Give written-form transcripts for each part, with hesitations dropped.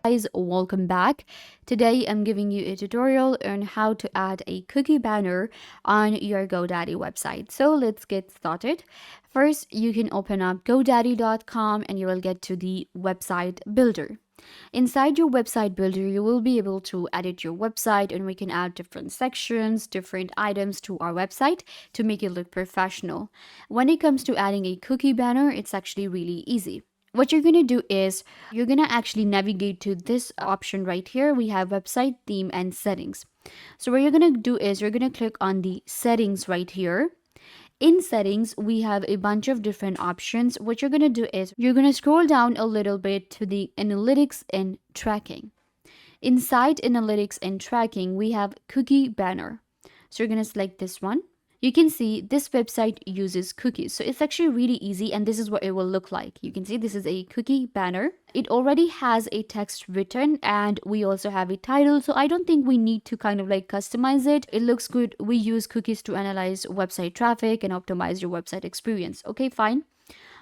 Guys, welcome back. Today I'm giving you a tutorial on how to add a cookie banner on your GoDaddy website. So let's get started. First, you can open up godaddy.com and you will get to the website builder. Inside your website builder, you will be able to edit your website, and we can add different sections, different items to our website to make it look professional. When it comes to adding a cookie banner, it's actually really easy. What you're going to do is you're going to actually navigate to this option right here. We have website theme and settings. So what you're going to do is you're going to click on the settings right here. In settings, we have a bunch of different options. What you're going to do is you're going to scroll down a little bit to the analytics and tracking. Inside analytics and tracking, we have cookie banner. So you're going to select this one. You can see this website uses cookies. So it's actually really easy, and this is what it will look like. You can see this is a cookie banner. It already has a text written, and we also have a title. So I don't think we need to kind of like customize it. It looks good. We use cookies to analyze website traffic and optimize your website experience. Okay, fine.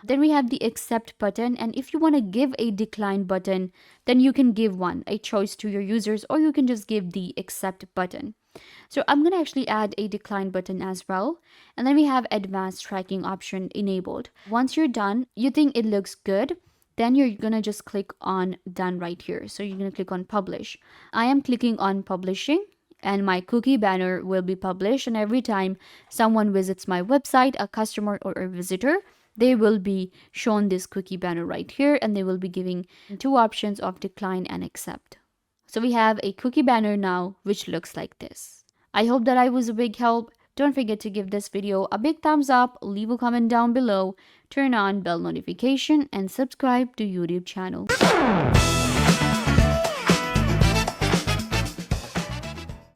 Then we have the accept button, and if you want to give a decline button, then you can give one, a choice to your users, or you can just give the accept button. So I'm going to actually add a decline button as well. And then we have advanced tracking option enabled. Once you're done, you think it looks good, then you're going to just click on done right here. So you're going to click on publish. I am clicking on publishing, and my cookie banner will be published. And every time someone visits my website, a customer or a visitor, they will be shown this cookie banner right here, and they will be giving two options of decline and accept. So we have a cookie banner now, which looks like this. I hope that I was a big help. Don't forget to give this video a big thumbs up, leave a comment down below, turn on bell notification, and subscribe to YouTube channel.